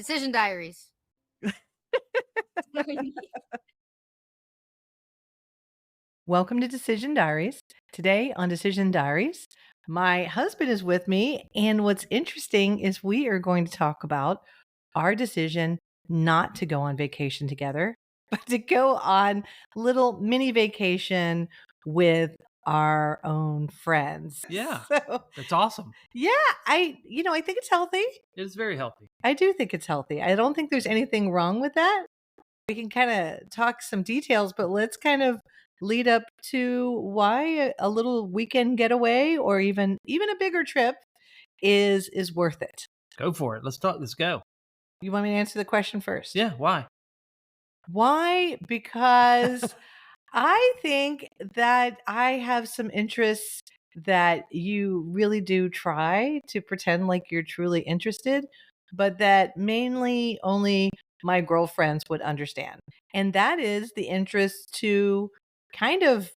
Decision Diaries. Welcome to Decision Diaries. Today on Decision Diaries, my husband is with me, and what's interesting is we are going to talk about our decision not to go on vacation together, but to go on little mini vacation with our own friends. Yeah. So, That's awesome. yeah, I think it's healthy. It is very healthy. I do think it's healthy. I don't think there's anything wrong with that. We can kind of talk some details, but let's kind of lead up to why a little weekend getaway or even a bigger trip is worth it. Go for it. Let's talk. Let's go. You want me to answer the question first? Yeah. Why? Why? Because I think that I have some interests that you really do try to pretend like you're truly interested, but that mainly only my girlfriends would understand. And that is the interest to kind of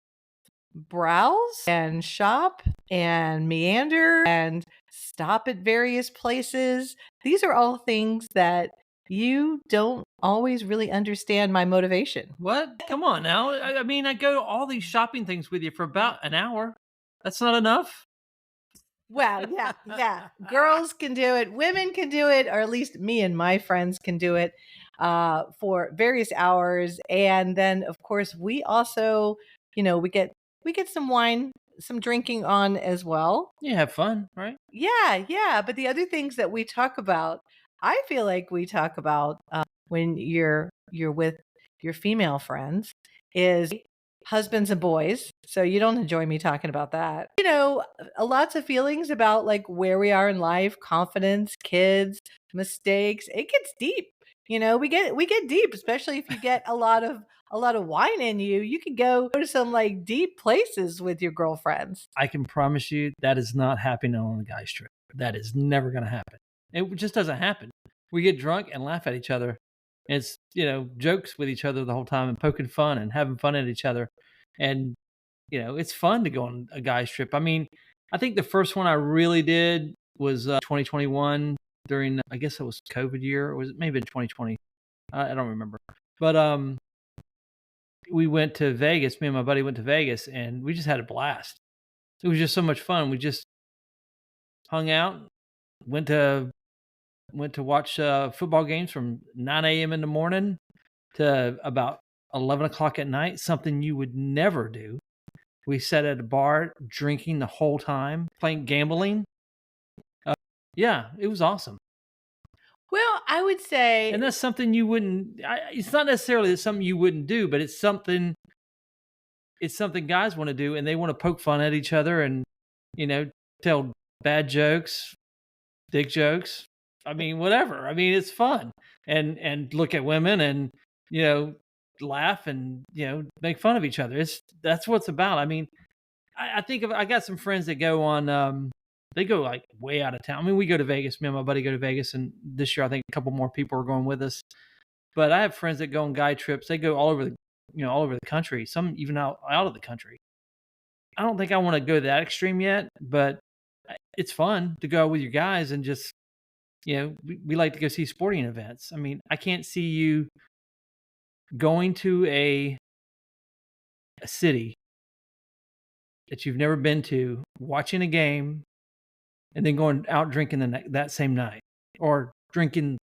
browse and shop and meander and stop at various places. These are all things that you don't always really understand my motivation. What? Come on now. I mean, I go to all these shopping things with you for about an hour. That's not enough. Well, yeah. Girls can do it. Women can do it, or at least me and my friends can do it for various hours. And then, of course, we also, we get some wine, some drinking on as well. You have fun, right? Yeah. But the other things that we talk about, I feel like we talk about when you're with your female friends is husbands and boys. So you don't enjoy me talking about that. Lots of feelings about like where we are in life, confidence, kids, mistakes. It gets deep. We get deep, especially if you get a lot of wine in you. You can go to some like deep places with your girlfriends. I can promise you that is not happening on the guys trip. That is never going to happen. It just doesn't happen. We get drunk and laugh at each other. It's, jokes with each other the whole time and poking fun and having fun at each other. And, it's fun to go on a guys trip. I mean, I think the first one I really did was 2021 during, I guess it was COVID year, or was it maybe 2020? I don't remember. But we went to Vegas. Me and my buddy went to Vegas, and we just had a blast. It was just so much fun. We just hung out, went to watch football games from 9 a.m. in the morning to about 11 o'clock at night, something you would never do. We sat at a bar drinking the whole time, playing gambling. Yeah, it was awesome. Well, I would say, And that's something you wouldn't, it's not necessarily something you wouldn't do, but it's something guys want to do, and they want to poke fun at each other and, tell bad jokes, dick jokes. I mean, whatever. I mean, it's fun and look at women and, laugh and, make fun of each other. That's what it's about. I mean, I think I got some friends that go on, they go like way out of town. I mean, we go to Vegas, me and my buddy go to Vegas, and this year I think a couple more people are going with us. But I have friends that go on guy trips. They go all over the country, some even out of the country. I don't think I want to go that extreme yet, but it's fun to go with your guys and just, we like to go see sporting events. I mean, I can't see you going to a city that you've never been to, watching a game, and then going out drinking that same night, or drinking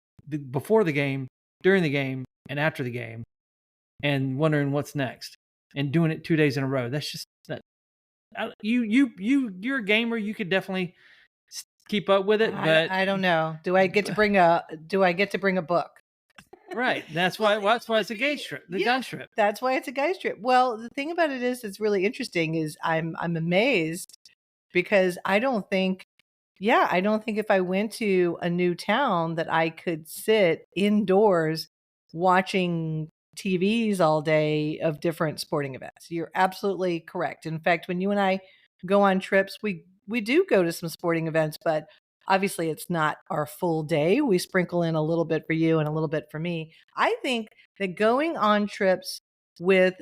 before the game, during the game, and after the game, and wondering what's next, and doing it 2 days in a row. That's just that. You're a gamer. You could definitely keep up with it, but I don't know. Do I get to bring a book? Right. That's why it's a gay trip. Guy trip. That's why it's a guy's trip. Well, the thing about it is, it's really interesting. Is I'm amazed because I don't think if I went to a new town that I could sit indoors watching TVs all day of different sporting events. You're absolutely correct. In fact, when you and I go on trips, we do go to some sporting events, but obviously it's not our full day. We sprinkle in a little bit for you and a little bit for me. I think that going on trips with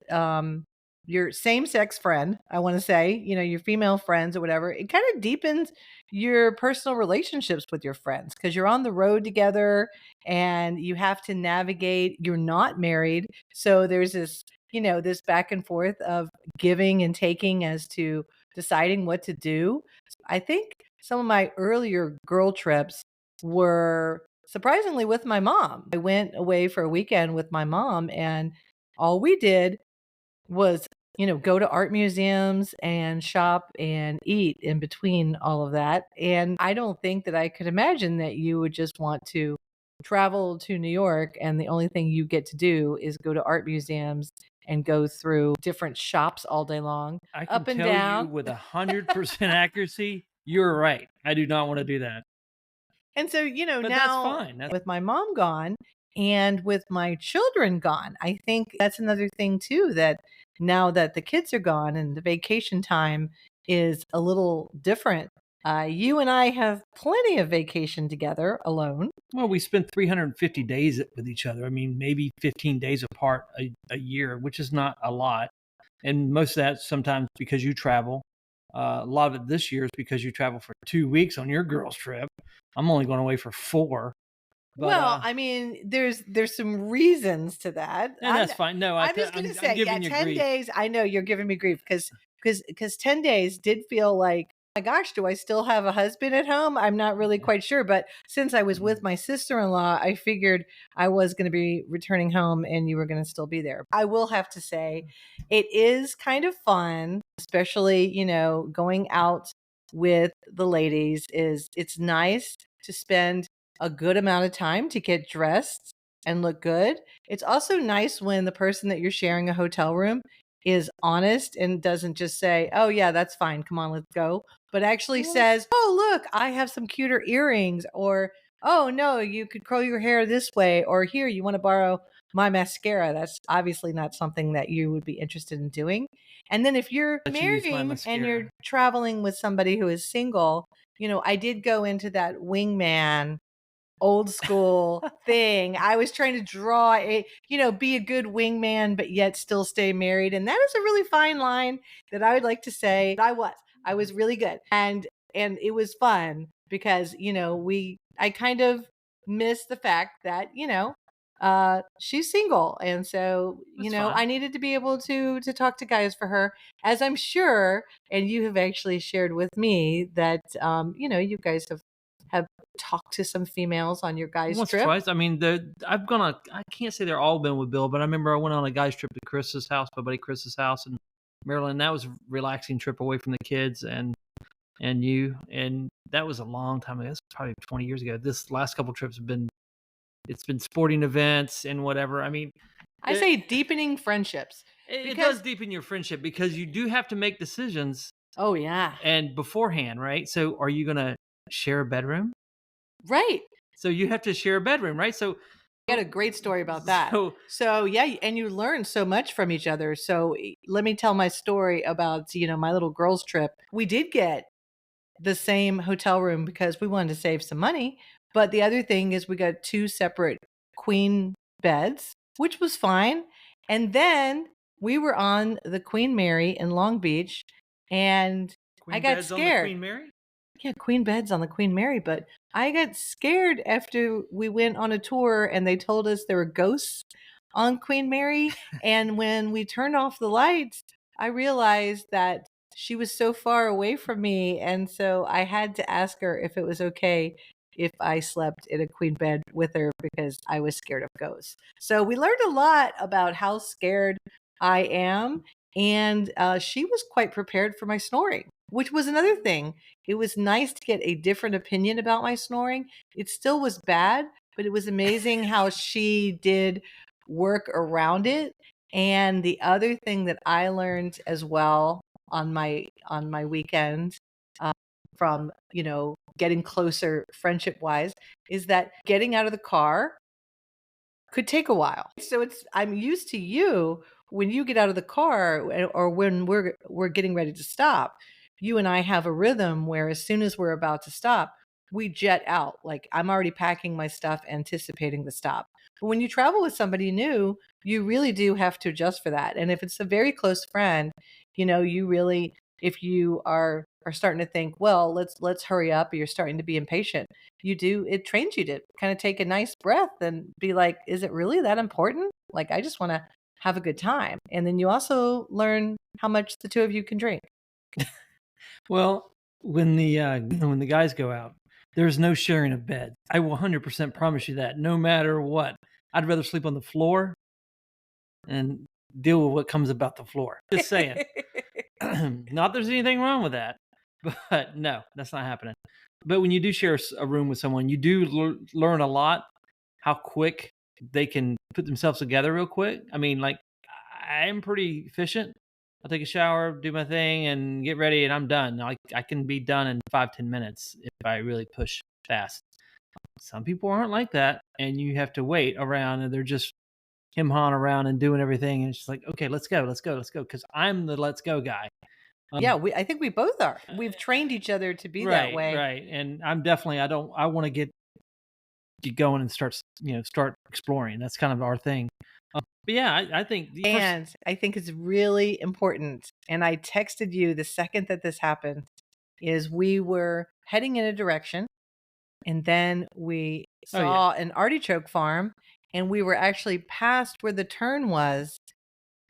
your same-sex friend, I wanna say, your female friends or whatever, it kinda deepens your personal relationships with your friends because 'cause you're on the road together and you have to navigate you're not married, so there's this back and forth of giving and taking as to deciding what to do. I think some of my earlier girl trips were surprisingly with my mom. I went away for a weekend with my mom, and all we did was, go to art museums and shop and eat in between all of that. And I don't think that I could imagine that you would just want to travel to New York and the only thing you get to do is go to art museums and go through different shops all day long, I can up and tell you down. with 100% accuracy, you're right. I do not want to do that. And so, But that's now fine. That's with my mom gone and with my children gone, I think that's another thing too that now that the kids are gone and the vacation time is a little different. You and I have plenty of vacation together alone. well, we spend 350 days with each other. I mean, maybe 15 days apart a year, which is not a lot. And most of that sometimes because you travel. A lot of it this year is because you travel for 2 weeks on your girls' trip. I'm only going away for 4. But Well, I mean, there's some reasons to that. and that's fine. No, I'm just gonna I'm say, yeah, giving you 10 grief. days. I know you're giving me grief because 10 days did feel like, my gosh, do I still have a husband at home? I'm not really quite sure. But since I was with my sister-in-law, I figured I was gonna be returning home and you were gonna still be there. I will have to say it is kind of fun, especially, going out with the ladies is it's nice to spend a good amount of time to get dressed and look good. It's also nice when the person that you're sharing a hotel room is honest and doesn't just say, "Oh, yeah, that's fine. Come on, let's go," but actually Well, says, "Oh, look, I have some cuter earrings," or, "Oh, no, you could curl your hair this way," or, "Here, you want to borrow my mascara?" That's obviously not something that you would be interested in doing. And then if you're let you use my marrying and you're mascara. traveling with somebody who is single, I did go into that wingman old school thing. I was trying to draw be a good wingman, but yet still stay married. And that is a really fine line that I would like to say I was really good. And it was fun because, I kind of miss the fact that, she's single. And so, That's fine. I needed to be able to talk to guys for her, as I'm sure, and you have actually shared with me that you guys have talked to some females on your guys' Once or trip. twice. I mean, I can't say they're all been with Bill, but I remember I went on a guy's trip to Chris's house, my buddy Chris's house in Maryland. That was a relaxing trip away from the kids and you. And that was a long time ago. It's probably 20 years ago. This last couple trips it's been sporting events and whatever. I mean, I say deepening friendships it does because, deepen your friendship because you do have to make decisions oh, yeah, and beforehand, right? So are you going to share a bedroom? right. So you have to share a bedroom, right? So I got a great story about that. so So, yeah, and you learn so much from each other. So, let me tell my story about, my little girls' trip. We did get the same hotel room because we wanted to save some money. But the other thing is we got 2 separate queen beds, which was fine. And then we were on the Queen Mary in Long Beach, and I queen got beds on the scared. Queen Mary? Yeah, queen beds on the Queen Mary, but I got scared after we went on a tour and they told us there were ghosts on Queen Mary. And when we turned off the lights, I realized that she was so far away from me. And so I had to ask her if it was okay if I slept in a queen bed with her because I was scared of ghosts. So we learned a lot about how scared I am. And she was quite prepared for my snoring, which was another thing. It was nice to get a different opinion about my snoring. It still was bad, but it was amazing how she did work around it. And the other thing that I learned as well on my weekend, from getting closer friendship wise, is that getting out of the car could take a while. So I'm used to you when you get out of the car or when we're getting ready to stop. You and I have a rhythm where as soon as we're about to stop, we jet out. Like I'm already packing my stuff, anticipating the stop. But when you travel with somebody new, you really do have to adjust for that. And if it's a very close friend, you really, if you are starting to think, well, let's hurry up, or you're starting to be impatient, it trains you to kind of take a nice breath and be like, is it really that important? Like I just want to have a good time. And then you also learn how much the two of you can drink. Well, when the guys go out, there's no sharing of beds. I will 100% promise you that. No matter what, I'd rather sleep on the floor and deal with what comes about the floor. Just saying. Not there's anything wrong with that, but no, that's not happening. But when you do share a room with someone, you do learn a lot. How quick they can put themselves together real quick. I mean, like I'm pretty efficient. I'll take a shower, do my thing, and get ready, and I'm done. I can be done in 5-10 minutes if I really push fast. Some people aren't like that, and you have to wait around, and they're just him hawing around and doing everything, and it's just like, okay, let's go, let's go, let's go, because I'm the let's go guy. Yeah, I think we both are. We've trained each other to be that Right, way. right, and I'm definitely I want to get going and start exploring. That's kind of our thing. But yeah, I think the first. And I think it's really important. And I texted you the second that this happened, is we were heading in a direction, and then we Oh yeah, saw an artichoke farm, and we were actually past where the turn was,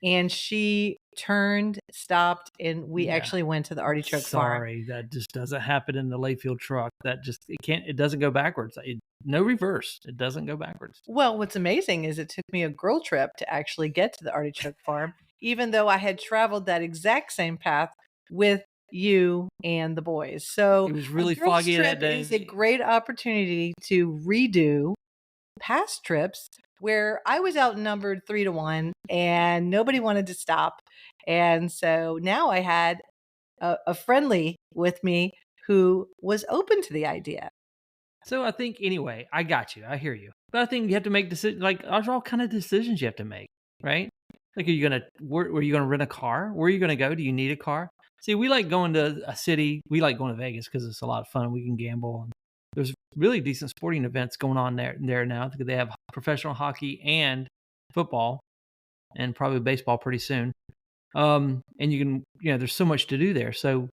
and she turned, stopped, and we yeah. actually went to the artichoke farm. Sorry, that just doesn't happen in the Layfield truck. That just it can't. It doesn't go backwards. No reverse. It doesn't go backwards. Well, what's amazing is it took me a girl trip to actually get to the artichoke farm, even though I had traveled that exact same path with you and the boys. So It was a really girls foggy that trip is a day. great opportunity to redo past trips where I was outnumbered 3-1 and nobody wanted to stop. And so now I had a friendly with me who was open to the idea. So I think anyway, I got you. I hear you. But I think you have to make decisions. Like there's all kind of decisions you have to make, right? Like, are you gonna where are you gonna rent a car? Where are you gonna go? Do you need a car? See, we like going to a city. We like going to Vegas because it's a lot of fun. We can gamble, and there's really decent sporting events going on there now. They have professional hockey and football, and probably baseball pretty soon. And you can, there's so much to do there. So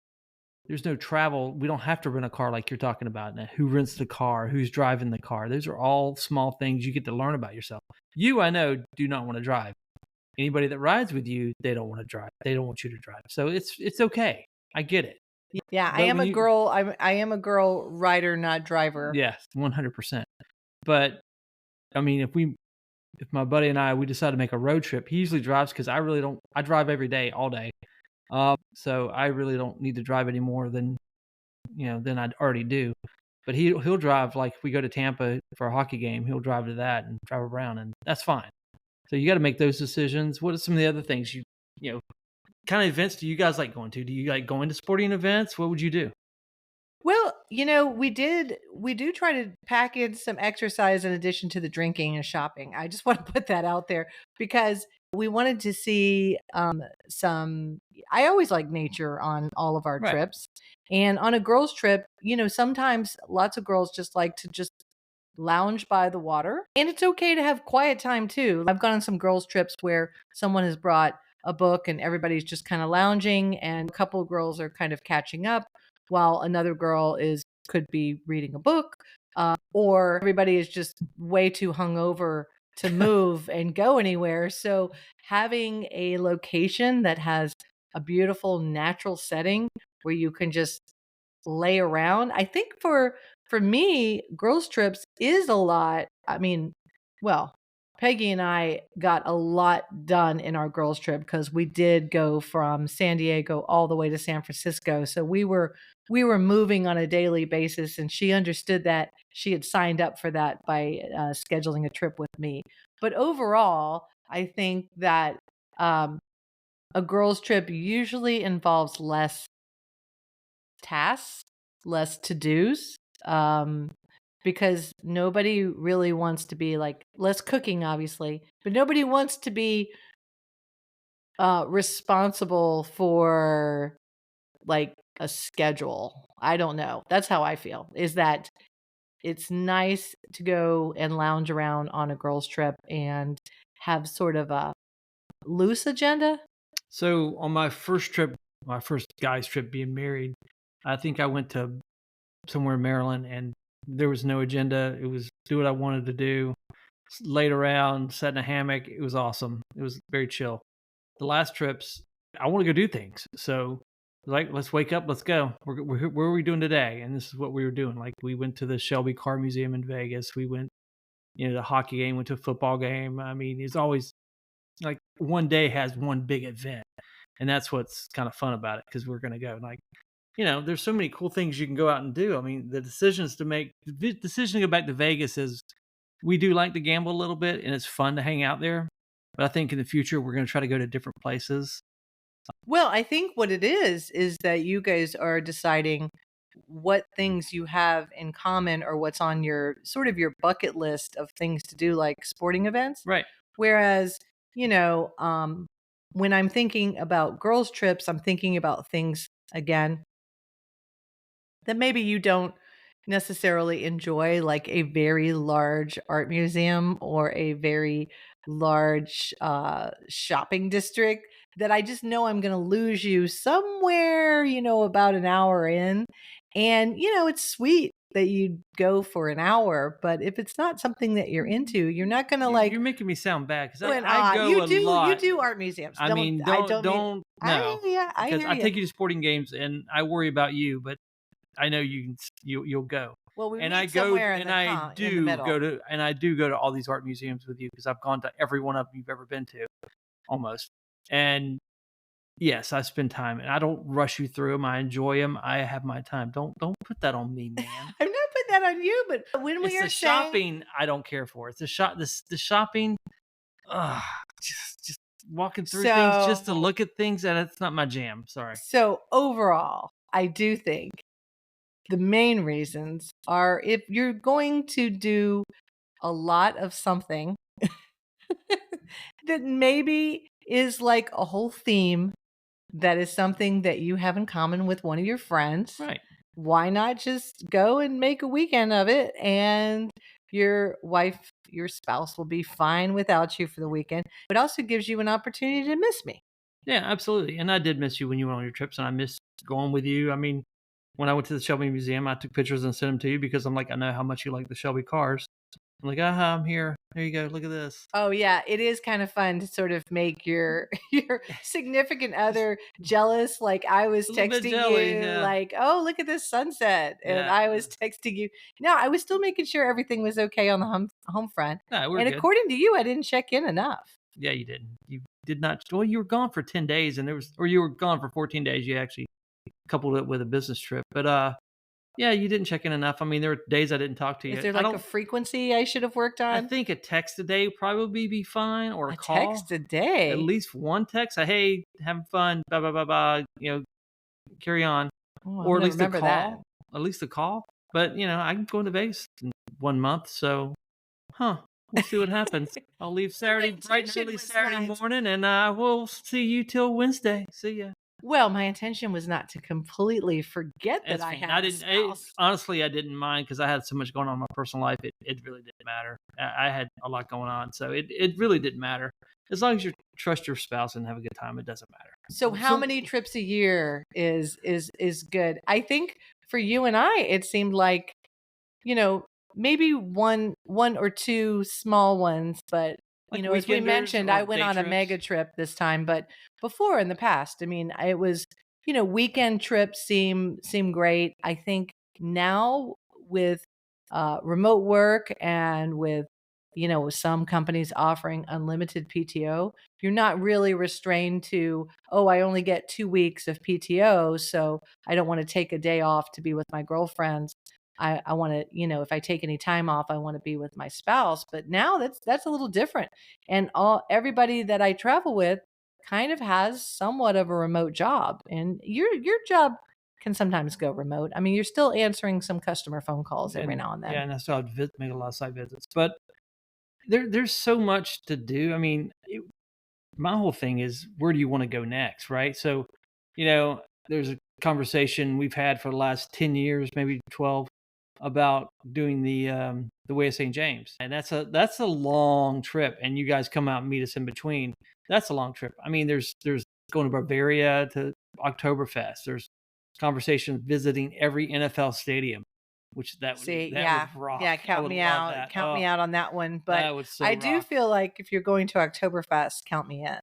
there's no travel. We don't have to rent a car like you're talking about now. Who rents the car? Who's driving the car? Those are all small things you get to learn about yourself. You, I know, do not want to drive. Anybody that rides with you, they don't want to drive. They don't want you to drive. So it's okay. I get it. Yeah, I But am when a you, girl. I am a girl rider, not driver. yes, 100%. But I mean, if my buddy and we decide to make a road trip, he usually drives because I really don't. I drive every day, all day. So I really don't need to drive any more than I'd already do. But he'll drive, like if we go to Tampa for a hockey game, he'll drive to that and drive around, and that's fine. So you got to make those decisions. What are some of the other things kind of events do you guys like going to? Do you like going to sporting events? What would you do? Well, we do try to pack in some exercise in addition to the drinking and shopping. I just want to put that out there because we wanted to see some. I always like nature on all of our Right. trips. And on a girls' trip, sometimes lots of girls just like to just lounge by the water. And it's okay to have quiet time too. I've gone on some girls' trips where someone has brought a book and everybody's just kind of lounging, and a couple of girls are kind of catching up while another girl could be reading a book, or everybody is just way too hungover to move and go anywhere. So having a location that has a beautiful natural setting where you can just lay around. I think for me, girls trips is a lot. I mean, well, Peggy and I got a lot done in our girls trip because we did go from San Diego all the way to San Francisco. So we were moving on a daily basis, and she understood that. She had signed up for that by scheduling a trip with me. But overall, I think that a girls trip usually involves less tasks, less to-dos, because nobody really wants to be like less cooking, obviously, but nobody wants to be responsible for like a schedule. I don't know. That's how I feel. Is that it's nice to go and lounge around on a girls' trip and have sort of a loose agenda. So on my first trip, my first guy's trip being married, I think I went to somewhere in Maryland and there was no agenda. It was do what I wanted to do, laid around, sat in a hammock. It was awesome. It was very chill. The last trips, I want to go do things. So, like, let's wake up, let's go. Where are we doing today? And this is what we were doing. Like, we went to the Shelby Car Museum in Vegas. We went, the hockey game, went to a football game. I mean, it's always like one day has one big event. And that's what's kind of fun about it because we're going to go. Like, there's so many cool things you can go out and do. I mean, the decision to go back to Vegas is we do like to gamble a little bit and it's fun to hang out there. But I think in the future, we're going to try to go to different places. Well, I think what it is that you guys are deciding what things you have in common or what's on your sort of your bucket list of things to do, like sporting events. Right. Whereas, when I'm thinking about girls' trips, I'm thinking about things again that maybe you don't necessarily enjoy, like a very large art museum or a very large shopping district that I just know I'm going to lose you somewhere, about an hour in. And, it's sweet that you go for an hour, but if it's not something that you're into, you're not going to You're like making me sound bad because when I go a you lot. do art museums. I mean, I don't don't mean don't I no, yeah, I because hear I you. take you to sporting games and I worry about you, but I know you'll go. Well, we And I meet go somewhere and I in the do middle. go to and I do go to all these art museums with you because I've gone to every one of them you've ever been to, almost. And yes, I spend time and I don't rush you through them. I enjoy them. I have my time. Don't put that on me, man. I'm not putting that on you, but when we It's are the saying shopping I don't care for. It's the shopping. Ugh, just walking through things just to so look at things, and it's not my jam. Sorry. so overall, I do think the main reasons are if you're going to do a lot of something that maybe is like a whole theme that is something that you have in common with one of your friends, Right. why not just go and make a weekend of it? And your wife, your spouse will be fine without you for the weekend. But also gives you an opportunity to miss me. Yeah, absolutely. And I did miss you when you went on your trips, and I missed going with you. I mean, when I went to the Shelby Museum, I took pictures and sent them to you because I'm like, I know how much you like the Shelby cars. I'm like, aha, I'm here. There you go. Look at this. Oh yeah, it is kind of fun to sort of make your your significant other jealous. Like I was A little bit texting jelly. you Yeah. like, "Oh, look at this sunset." And Yeah. I was texting you. No, I was still making sure everything was okay on the home front. No, we're And good. according to you, I didn't check in enough. Yeah, you didn't. You did not. Well, you were gone for 10 days, and or you were gone for 14 days. You actually coupled it with a business trip. But yeah, you didn't check in enough. I mean, there were days I didn't talk to Is you. there like a frequency I should have worked I on? think a text a day would probably be fine, or a A call. text a At day? least one text. Hey, having fun. Blah blah blah blah. Carry on, Oh, I'm or at gonna least a remember that. call. At least a call. But I can go into Vegas in 1 month. So, we'll see what happens. I'll leave My Saturday, bright and intention early was Saturday not. morning, and we'll see you till Wednesday. See ya. Well, my intention was not to completely forget that That's I fine. had a spouse. Honestly, I didn't mind because I had so much going on in my personal life. It really didn't matter. I had a lot going on, so it really didn't matter. As long as you trust your spouse and have a good time, it doesn't matter. So how many trips a year is good? I think for you and I, it seemed like, you know, maybe one or two small ones, but like as we weekenders mentioned, I or went day on a trips. mega trip this time, but before in the past, I mean, it was, weekend trips seem great. I think now with remote work and with some companies offering unlimited PTO, you're not really restrained to, oh, I only get 2 weeks of PTO, so I don't want to take a day off to be with my girlfriends. I want to, if I take any time off, I want to be with my spouse. But now that's a little different. And everybody that I travel with kind of has somewhat of a remote job. And your job can sometimes go remote. I mean, you're still answering some customer phone calls every And now and then. yeah, and I still have to make a lot of site visits, but there's so much to do. I mean, my whole thing is where do you want to go next, right? So, there's a conversation we've had for the last 10 years, maybe 12, about doing the Way of St. James, and that's a long trip. And you guys come out and meet us in between. That's a long trip. I mean, there's going to Bavaria to Oktoberfest. There's conversations visiting every NFL stadium, which See, that would yeah. rock. Yeah, I count would me love out. that. Count Oh, me out on that one. But that would so I do rock. feel like if you're going to Oktoberfest, count me in.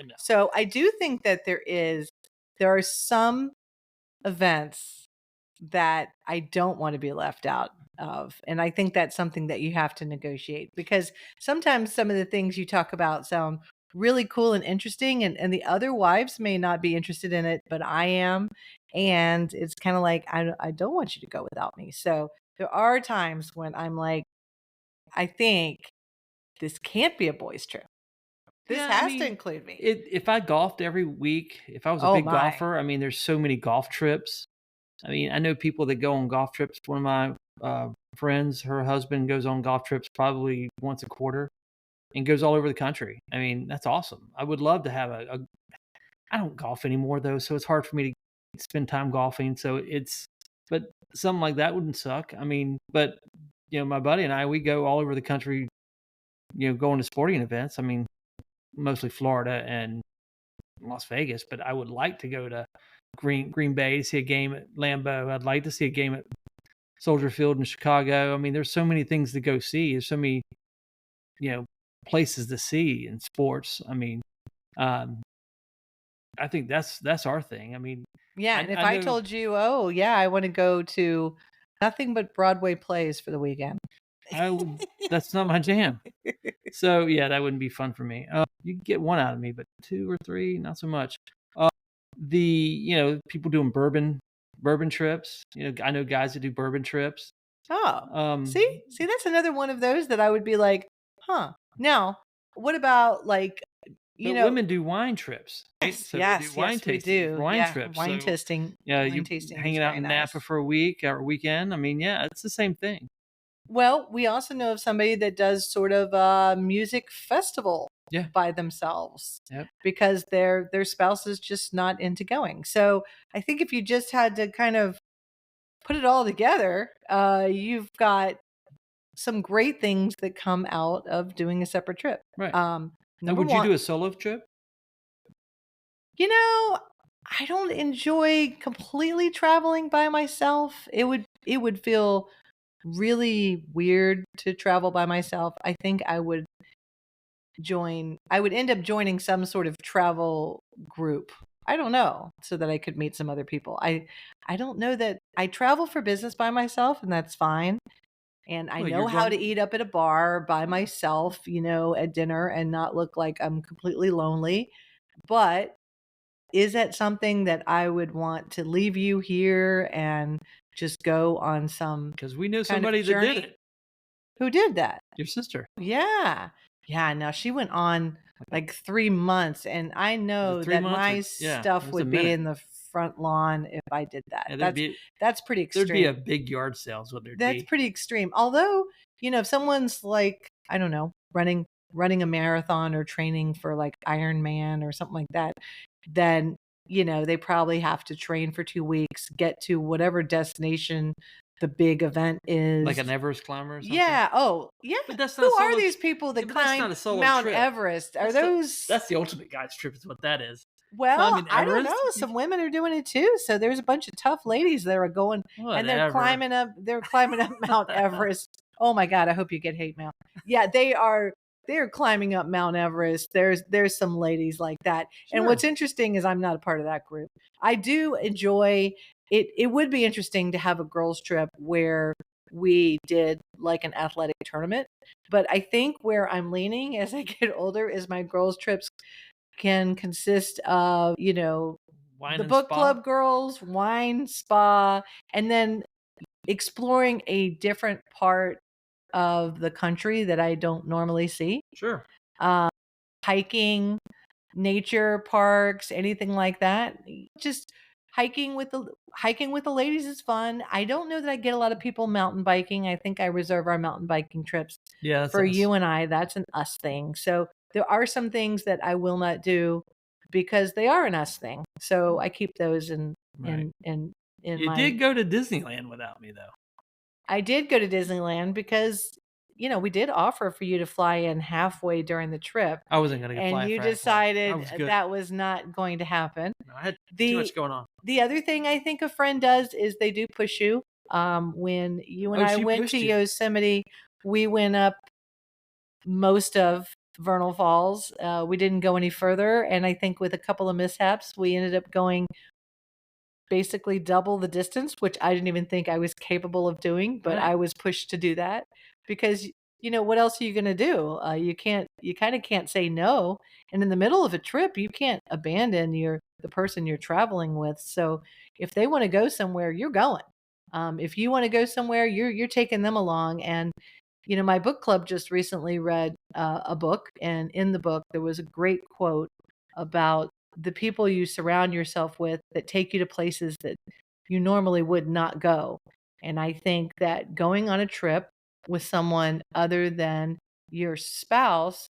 No. So I do think that there are some events that I don't want to be left out of. And I think that's something that you have to negotiate, because sometimes some of the things you talk about sound really cool and interesting, and the other wives may not be interested in it, but I am. And it's kind of like, I don't want you to go without me. So there are times when I'm like, I think this can't be a boys' trip. This Yeah, I has to mean, include me. if I golfed every week, if I was a Oh big my. golfer, I mean, there's so many golf trips. I mean, I know people that go on golf trips. One of my friends, her husband goes on golf trips probably once a quarter and goes all over the country. I mean, that's awesome. I would love to have I don't golf anymore though, so it's hard for me to spend time golfing. So but something like that wouldn't suck. I mean, but my buddy and I, we go all over the country, going to sporting events. I mean, mostly Florida and Las Vegas, but I would like to go to Green Bay to see a game at Lambeau. I'd like to see a game at Soldier Field in Chicago. I mean, there's so many things to go see. There's so many, you know, places to see in sports. I mean, um, I think that's our thing. I mean, Yeah, and if I I know told you, "Oh, yeah, I wanna go to nothing but Broadway plays for the weekend." I would. That's not my jam. So yeah, that wouldn't be fun for me. You can get one out of me, but two or three, not so much. Uh, people doing bourbon trips. I know guys that do bourbon trips. Oh, Um, see, that's another one of those that I would be like, "Huh." Now, what about, like, you but know women do wine trips, right? Yes, So they do yes, wine yes, we tasting, do. wine Yeah, trips. So yeah, wine you tasting is hanging out very in Napa nice. for a week or a weekend. I mean, yeah, it's the same thing. Well, we also know of somebody that does sort of a music festival Yeah. by themselves Yep. because their spouse is just not into going. So I think if you just had to kind of put it all together, you've got some great things that come out of doing a separate trip. Right. Now, Number would you one, do a solo trip? you know, I don't enjoy completely traveling by myself. It would feel really weird to travel by myself. I think I would end up joining some sort of travel group. I don't know, so that I could meet some other people. I don't know that I travel for business by myself, and that's fine. And I Well, know you're how to going. eat up at a bar by myself, at dinner and not look like I'm completely lonely. But is that something that I would want to leave you here and just go on some Because we know kind of somebody that did journey? it. Who did that? Your sister. Yeah. Yeah, now she went on like 3 months, and I Was it know 3 that months or my yeah, it stuff was a would be minute. in the front lawn if I did that. Yeah, That's pretty there'd be a extreme. big yard sale is what there'd That's be. pretty extreme. Although, if someone's like, I don't know, running a marathon or training for like Ironman or something like that, then, they probably have to train for 2 weeks, get to whatever destination the big event Like is. an Everest climber or something? Yeah. Oh, yeah. But that's not Who a are solo these people yeah, that but that's climb not a solo Mount trip. Everest? Are those That's the ultimate guy's trip is what that is. well, Climbing I don't know. Everest? Some women are doing it too. So there's a bunch of tough ladies that are going and Whatever. they're climbing up Mount Everest. Oh my God, I hope you get hate mail. Yeah, they're climbing up Mount Everest. There's some ladies like that. And Sure. what's interesting is I'm not a part of that group. I do enjoy it. It would be interesting to have a girls trip where we did like an athletic tournament. But I think where I'm leaning as I get older is my girls trips can consist of, Wine the and book spa? club girls, wine, spa, and then exploring a different part of the country that I don't normally see. Sure. Uh, Hiking, nature parks, anything like that. Just hiking with the ladies is fun. I don't know that I get a lot of people mountain biking. I think I reserve our mountain biking trips Yeah, that's for us. you and I. That's an us thing. So there are some things that I will not do because they are an us thing. So I keep those in Right. in in in You my did go to Disneyland without me, though. I did go to Disneyland because, we did offer for you to fly in halfway during the trip, I wasn't gonna and fly you for halfway. I decided was good. that was not going to happen. No, I had too much The going on. the other thing I think a friend does is they do push you. When you and Oh, I she went to pushed you. Yosemite, we went up most of Vernal Falls. We didn't go any further, and I think with a couple of mishaps, we ended up going basically double the distance, which I didn't even think I was capable of doing, but Right. I was pushed to do that because what else are you going to do? You kind of can't say no. And in the middle of a trip, you can't abandon the person you're traveling with. So if they want to go somewhere, you're going. If you want to go somewhere, you're taking them along. And my book club just recently read a book, and in the book there was a great quote about the people you surround yourself with that take you to places that you normally would not go. And I think that going on a trip with someone other than your spouse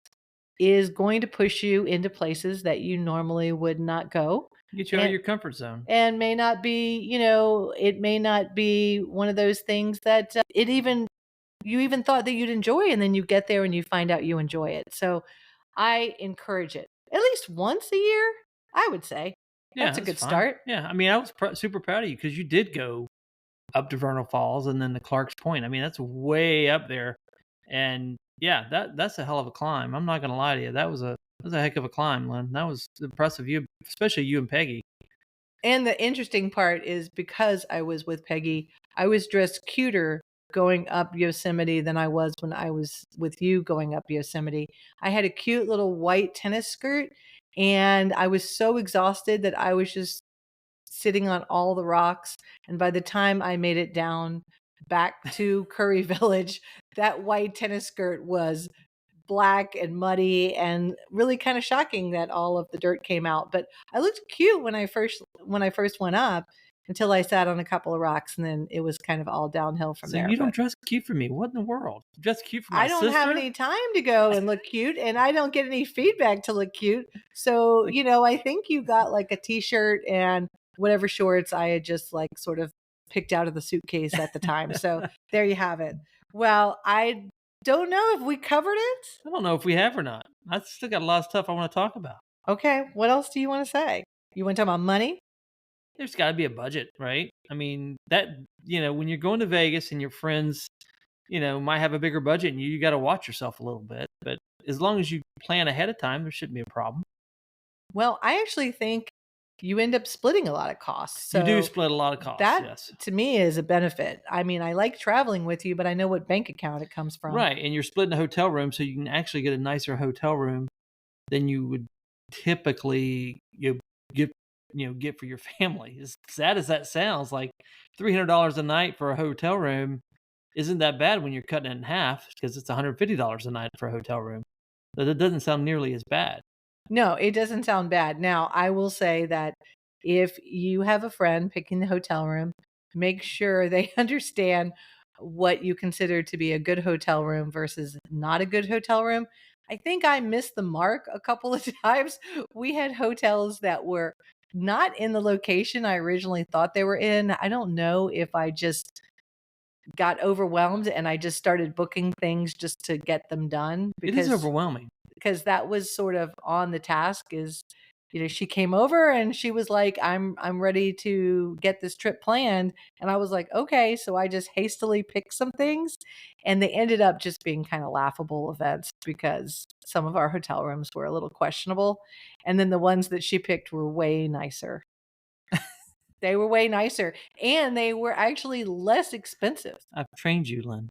is going to push you into places that you normally would not go. Get you out of And your comfort zone. may not be, it may not be one of those things that you even thought that you'd enjoy, and then you get there and you find out you enjoy it. So I encourage it at least once a year, I would say. Yeah, That's a that's good fine. start. Yeah, I mean, I was super proud of you because you did go up to Vernal Falls and then to Clark's Point. I mean, that's way up there, and yeah, that's a hell of a climb. I'm not gonna lie to you. That was a heck of a climb, Lynn. That was impressive. You, especially you and Peggy. And the interesting part is because I was with Peggy, I was dressed cuter going up Yosemite than I was when I was with you going up Yosemite. I had a cute little white tennis skirt, and I was so exhausted that I was just sitting on all the rocks. And by the time I made it down back to Curry Village, that white tennis skirt was black and muddy and really kind of shocking that all of the dirt came out. But I looked cute when I first went up until I sat on a couple of rocks, and then it was kind of all downhill from So there. you But don't dress cute for me. What in the world? You dress cute for my I don't have sister? any time to go and look cute, and I don't get any feedback to look cute. So, Like, I think you got like a t-shirt and whatever shorts I had just like sort of picked out of the suitcase at the time. So there you have it. Well, I don't know if we covered it. I don't know if we have or not. I still got a lot of stuff I want to talk about. Okay, what else do you want to say? You want to talk about money? There's got to be a budget, right? I mean, that when you're going to Vegas and your friends, might have a bigger budget, and you got to watch yourself a little bit. But as long as you plan ahead of time, there shouldn't be a problem. Well, I actually think you end up splitting a lot of costs. You do So split a lot of costs, that yes. to me is a benefit. I mean, I like traveling with you, but I know what bank account it comes from. Right, and you're splitting a hotel room, so you can actually get a nicer hotel room than you would typically get get for your family. As sad as that sounds, like $300 a night for a hotel room isn't that bad when you're cutting it in half because it's $150 a night for a hotel room. So that doesn't sound nearly as bad. No, it doesn't sound bad. Now, I will say that if you have a friend picking the hotel room, make sure they understand what you consider to be a good hotel room versus not a good hotel room. I think I missed the mark a couple of times. We had hotels that were not in the location I originally thought they were in. I don't know if I just got overwhelmed and I just started booking things just to get them done It is overwhelming. because that was sort of on the task is she came over and she was like, I'm ready to get this trip planned, and I was like, okay. So I just hastily picked some things, and they ended up just being kind of laughable events because some of our hotel rooms were a little questionable, and then the ones that she picked were way nicer. They were way nicer, and they were actually less expensive. I've trained you, Lynn.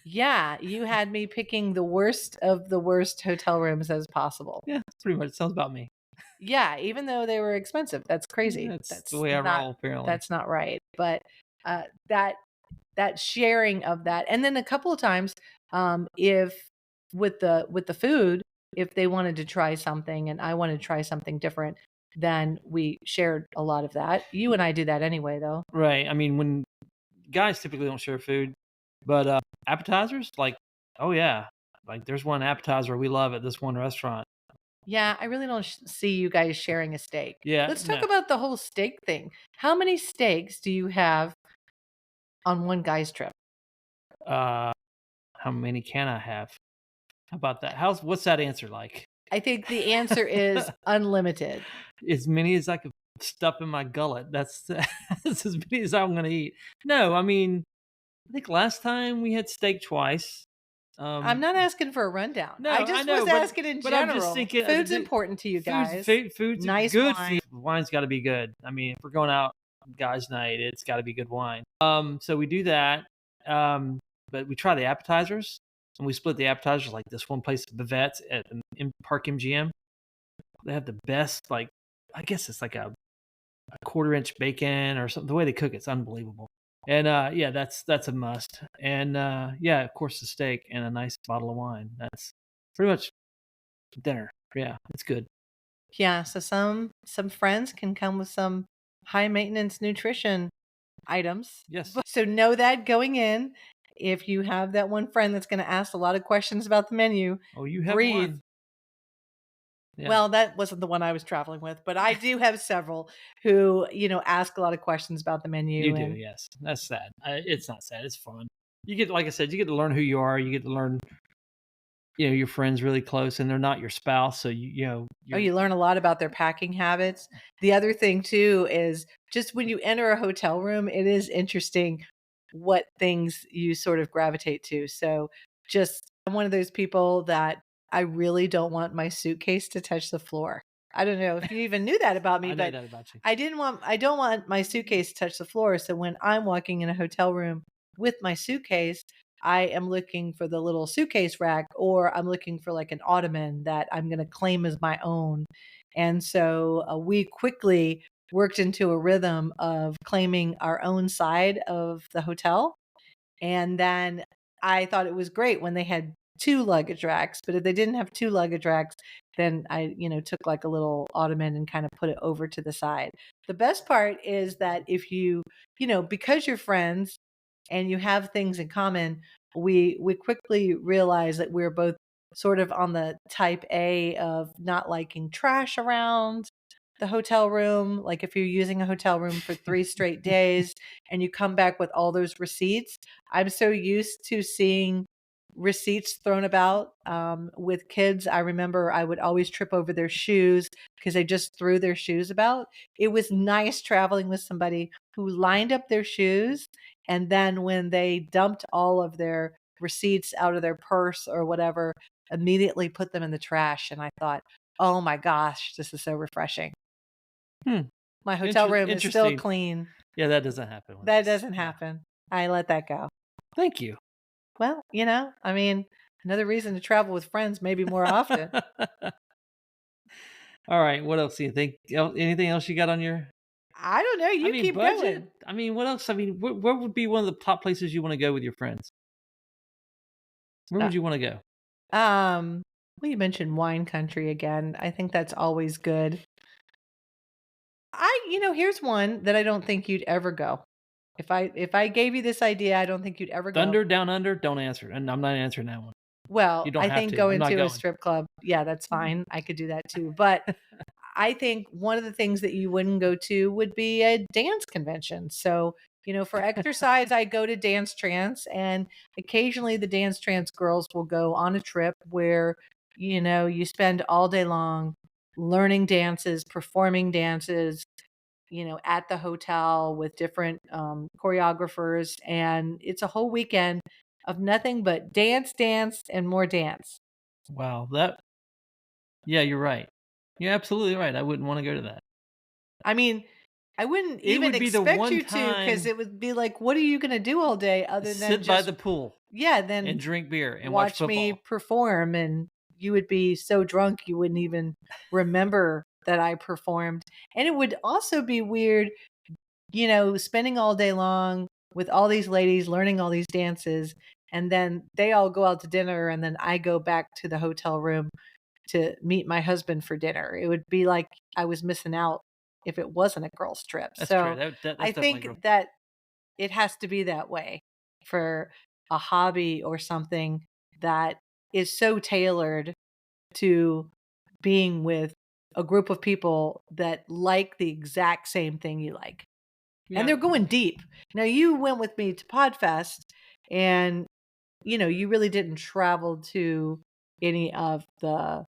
Yeah, you had me picking the worst of the worst hotel rooms as possible. Yeah, that's pretty much sounds about me. Yeah, even though they were expensive. That's crazy. That's the way I roll, apparently. That's not right. But that sharing of that, and then a couple of times, if with the food, if they wanted to try something and I wanted to try something different, then we shared a lot of that. You and I do that anyway, though. Right. I mean, when guys typically don't share food, but appetizers, like, oh yeah, like there's one appetizer we love at this one restaurant. Yeah, I really don't see you guys sharing a steak. Yeah, Let's talk no, about the whole steak thing. How many steaks do you have on one guy's trip? How many can I have? How about that? What's that answer like? I think the answer is unlimited. As many as I could stuff in my gullet. That's that's as many as I'm gonna eat. No, I mean, I think last time we had steak twice. I'm not asking for a rundown. I No, I just was know, asking in but I'm just general. thinking, Food's important to you guys. food's Nice good wine. food. Wine's got to be good. I mean, if we're going out guys' night, it's got to be good wine. So we do that. But we try the appetizers, and we split the appetizers. Like this one place, Bavette's at in Park MGM. They have the best, like, I guess it's like a quarter-inch bacon or something. The way they cook it's unbelievable. And yeah, that's a must. And yeah, of course, the steak and a nice bottle of wine. That's pretty much dinner. Yeah, it's good. Yeah, so some friends can come with some high maintenance nutrition items. Yes. So know that going in. If you have that one friend that's going to ask a lot of questions about the menu, Oh, you have breathe. one. Yeah. Well, that wasn't the one I was traveling with, but I do have several who, ask a lot of questions about the menu. You do, yes. That's sad. It's not sad. It's fun. You get, like I said, you get to learn who you are. You get to learn, your friends really close, and they're not your spouse. So you learn a lot about their packing habits. The other thing too is just when you enter a hotel room, it is interesting what things you sort of gravitate to. So I'm one of those people that I really don't want my suitcase to touch the floor. I don't know if you even knew that about me, I know but that about you. I don't want my suitcase to touch the floor. So when I'm walking in a hotel room with my suitcase, I am looking for the little suitcase rack, or I'm looking for like an ottoman that I'm going to claim as my own. And so we quickly worked into a rhythm of claiming our own side of the hotel. And then I thought it was great when they had 2 luggage racks, but if they didn't have 2 luggage racks, then I, took like a little ottoman and kind of put it over to the side. The best part is that if because you're friends and you have things in common, we quickly realize that we're both sort of on the type A of not liking trash around the hotel room. Like if you're using a hotel room for 3 straight days and you come back with all those receipts, I'm so used to seeing receipts thrown about. With kids, I remember I would always trip over their shoes because they just threw their shoes about. It was nice traveling with somebody who lined up their shoes, and then when they dumped all of their receipts out of their purse or whatever, immediately put them in the trash. And I thought, oh my gosh, this is so refreshing. My hotel room is still Interesting. clean. Yeah, that doesn't happen. That doesn't happen. I let that go. Thank you. Well, I mean, another reason to travel with friends maybe more often. All right. What else do you think? Anything else you got on your? I don't know. You keep budget? going. I mean, what else? I mean, where would be one of the top places you want to go with your friends? Where would you want to go? Well, you mentioned wine country again. I think that's always good. Here's one that I don't think you'd ever go. If I gave you this idea, I don't think you'd ever go. Thunder Down Under. Don't answer, and I'm not answering that one. Well, You don't I have think to. going I'm not to a going. strip club, yeah, that's fine. I could do that too. But I think one of the things that you wouldn't go to would be a dance convention. So, for exercise, I go to Dance Trance, and occasionally the Dance Trance girls will go on a trip where, you spend all day long learning dances, performing dances, at the hotel with different choreographers. And it's a whole weekend of nothing but dance, dance, and more dance. Wow. Yeah, you're right. You're absolutely right. I wouldn't want to go to that. I mean, I wouldn't It even would be the expect one you to, because time it would be like, what are you going to do all day other than sit by just the pool then and drink beer and watch watch football. me perform? And you would be so drunk you wouldn't even remember that I performed. And it would also be weird, spending all day long with all these ladies learning all these dances, and then they all go out to dinner, and then I go back to the hotel room to meet my husband for dinner. It would be like I was missing out if it wasn't a girls' trip. That's So true. That's I definitely true. think that it has to be that way for a hobby or something that is so tailored to being with a group of people that like the exact same thing you like. Yeah. And they're going deep. Now, you went with me to Podfest, and you really didn't travel to any of the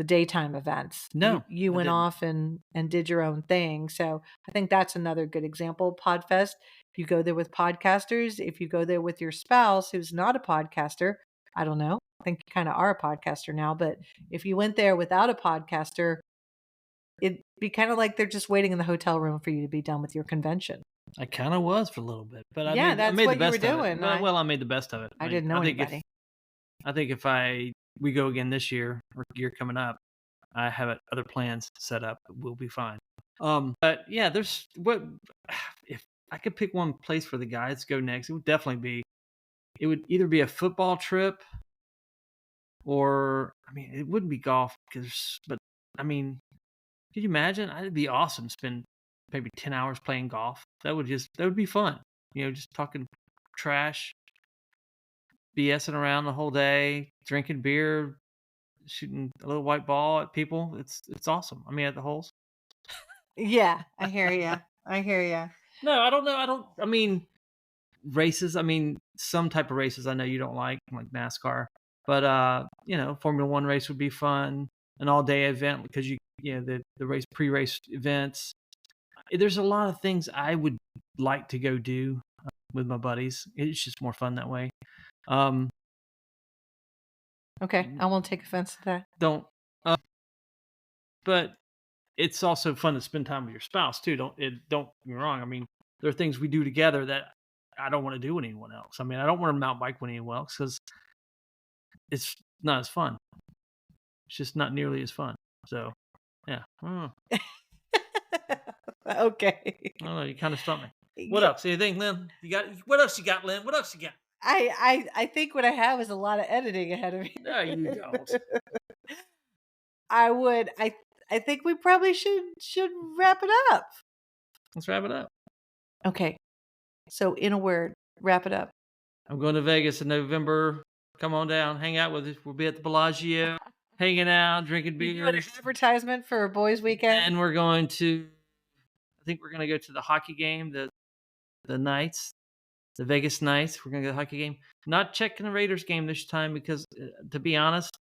daytime events. You No, you I went didn't. off and did your own thing. So I think that's another good example. Podfest. You go there with podcasters. If you go there with your spouse who's not a podcaster, I don't know. I think you kind of are a podcaster now, but if you went there without a podcaster, it'd be kind of like they're just waiting in the hotel room for you to be done with your convention. I kind of was for a little bit, but Yeah, I that's made the what you were best of it. doing. Well, I made the best of it. I didn't know anybody. I think if we go again this year or year coming up, I have other plans set up. We'll be fine. But yeah, there's what if I could pick one place for the guys to go next, it would definitely be. It would either be a football trip or I mean, it wouldn't be golf but I mean, could you imagine? It'd be awesome. To spend maybe 10 hours playing golf. That would be fun. Just talking trash, BSing around the whole day, drinking beer, shooting a little white ball at people. It's awesome. I mean, at the holes. Yeah, I hear you. I hear you. No, I don't know. I mean, races. I mean, some type of races I know you don't like NASCAR. But Formula One race would be fun. An all day event because the race pre-race events. There's a lot of things I would like to go do with my buddies. It's just more fun that way. Okay, I won't take offense to that. Don't. But it's also fun to spend time with your spouse too. Don't get me wrong. I mean, there are things we do together that I don't want to do with anyone else. I mean, I don't want to mountain bike with anyone else because it's not as fun. It's just not nearly as fun. So, yeah. I don't know. Okay. I don't know. You kind of stumped me. What Yeah, else? Anything, Lynn? What else you got, Lynn? What else you got? I think what I have is a lot of editing ahead of me. No, you don't. I would I think we probably should wrap it up. Let's wrap it up. Okay. So in a word, wrap it up. I'm going to Vegas in November. Come on down, hang out with us. We'll be at the Bellagio, hanging out, drinking You do an beers, advertisement for a boys' weekend. and we're going to. I think we're going to go to the hockey game, the Knights, the Vegas Knights. We're going to go to the hockey game. Not checking the Raiders game this time because, to be honest,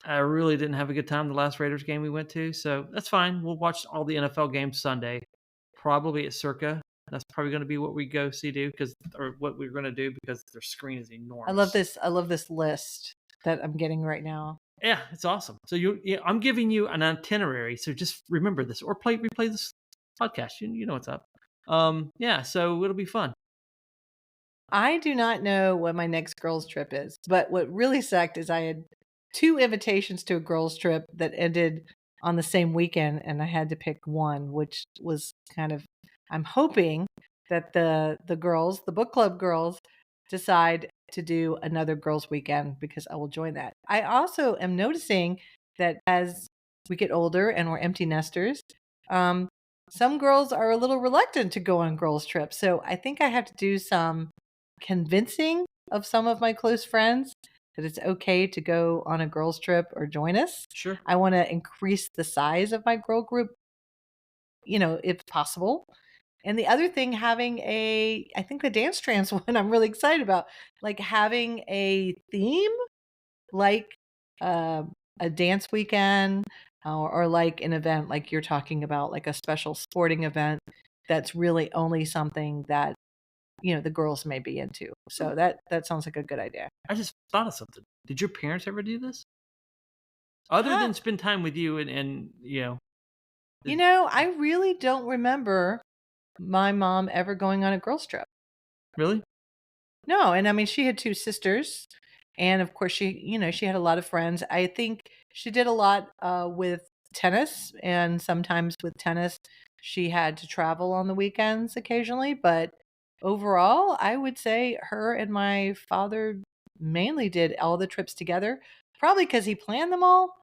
I really didn't have a good time the last Raiders game we went to. So that's fine. We'll watch all the NFL games Sunday, probably at Circa. That's probably going to be what we go do or what we're going to do because their screen is enormous. I love this list that I'm getting right now. Yeah, it's awesome. So I'm giving you an itinerary. So just remember this or replay this podcast. You know what's up. Yeah, so it'll be fun. I do not know what my next girls' trip is, but what really sucked is I had 2 invitations to a girls' trip that ended on the same weekend, and I had to pick one, which was kind of I'm hoping that the girls, the book club girls, decide to do another girls' weekend because I will join that. I also am noticing that as we get older and we're empty nesters, some girls are a little reluctant to go on girls' trips. So I think I have to do some convincing of some of my close friends that it's okay to go on a girls' trip or join us. Sure. I want to increase the size of my girl group, if possible. And the other thing, I think the dance trans one I'm really excited about, like having a theme, like a dance weekend or like an event like you're talking about, like a special sporting event that's really only something that the girls may be into. So that sounds like a good idea. I just thought of something. Did your parents ever do this? Other than spend time with you and I really don't remember my mom ever going on a girls' trip. Really? No, and I mean she had 2 sisters, and of course she had a lot of friends. I think she did a lot with tennis, and sometimes with tennis she had to travel on the weekends occasionally, but overall, I would say her and my father mainly did all the trips together, probably because he planned them all.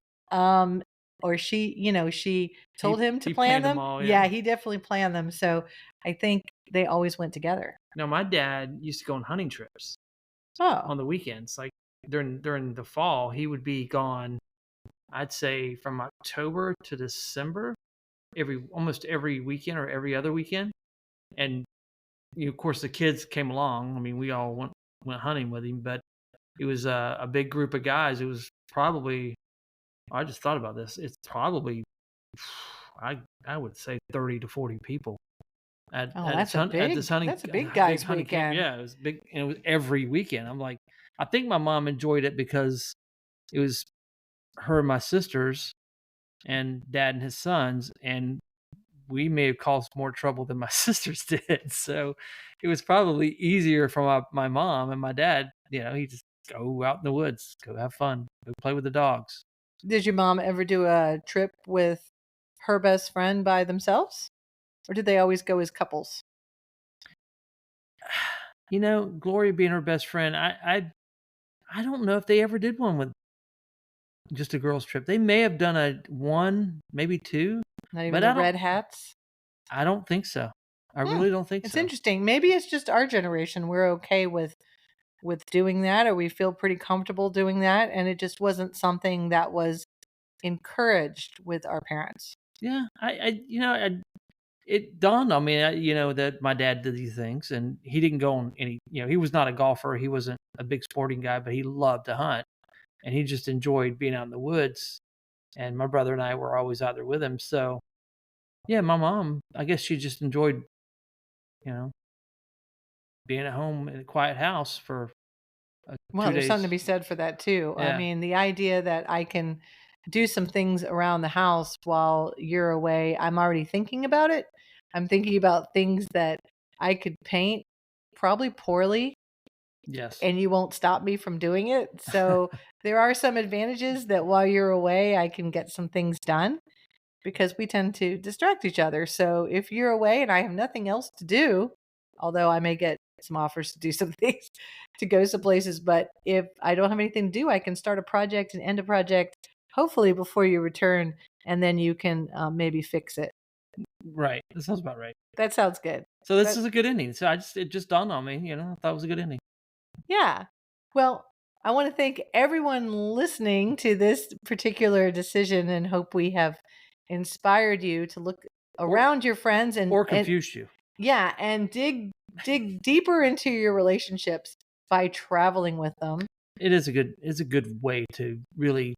Or she told him to He plan planned them them. all, Yeah, yeah. he definitely planned them. So I think they always went together. Now my dad used to go on hunting trips Oh, on the weekends. Like during the fall, he would be gone. I'd say from October to December, almost every weekend or every other weekend. And of course, the kids came along. I mean, we all went hunting with him, but it was a big group of guys. It was probably, I just thought about this. It's probably, I would say 30 to 40 people Oh, at this that's a big big guys hunting camp. weekend. Yeah, it was big, and it was every weekend. I'm like, I think my mom enjoyed it because it was her and my sisters and dad and his sons, and we may have caused more trouble than my sisters did. So it was probably easier for my mom and my dad. He just go out in the woods, go have fun, go play with the dogs. Did your mom ever do a trip with her best friend by themselves? Or did they always go as couples? Gloria being her best friend, I don't know if they ever did one with just a girls trip. They may have done a one, maybe two, Not even but the red hats? I don't think so. I Hmm. really don't think It's so. interesting. Maybe it's just our generation. We're okay with doing that, or we feel pretty comfortable doing that, and it just wasn't something that was encouraged with our parents. Yeah, it dawned on me, that my dad did these things, and he didn't go on any. He was not a golfer. He wasn't a big sporting guy, but he loved to hunt, and he just enjoyed being out in the woods. And my brother and I were always out there with him. So, yeah, my mom, I guess she just enjoyed, you know, being at home in a quiet house for Well, two there's something to days. be said for that too. I Yeah. mean, the idea that I can do some things around the house while you're away, I'm already thinking about it. I'm thinking about things that I could paint, probably poorly, Yes. and you won't stop me from doing it. So there are some advantages that while you're away, I can get some things done because we tend to distract each other. So if you're away and I have nothing else to do, although I may get some offers to do some things, to go some places, but if I don't have anything to do, I can start a project and end a project, hopefully before you return, and then you can maybe fix it. Right. That sounds about right. That sounds good. So this That is a good ending. So it just dawned on me. I thought it was a good ending. Yeah. Well, I want to thank everyone listening to this particular decision and hope we have inspired you to look Or around your friends or and confused you. yeah, and dig deeper into your relationships by traveling with them. It's a good way to really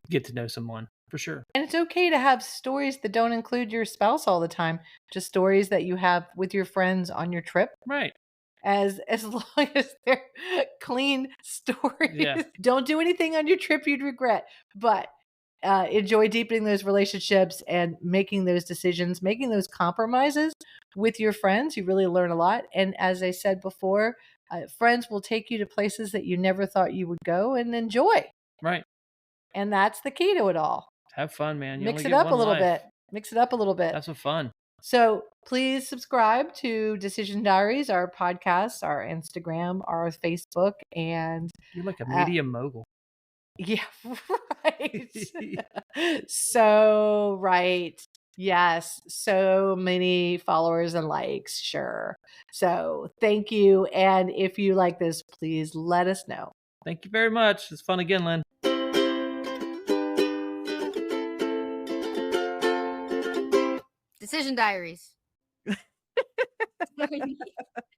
get to know someone for sure. And it's okay to have stories that don't include your spouse all the time, just stories that you have with your friends on your trip. Right. As long as they're clean stories. Yeah. Don't do anything on your trip you'd regret, but enjoy deepening those relationships and making those decisions, making those compromises with your friends. You really learn a lot. And as I said before, friends will take you to places that you never thought you would go and enjoy. Right. And that's the key to it all. Have fun, man. You only Mix it get up a one little life. bit. Mix it up a little bit. Have some fun. So please subscribe to Decision Diaries, our podcast, our Instagram, our Facebook, and You're like a media mogul. yeah, right. So right. Yes, so many followers and likes, sure. So thank you. And if you like this, please let us know. Thank you very much. It's fun again, Lynn. Decision Diaries.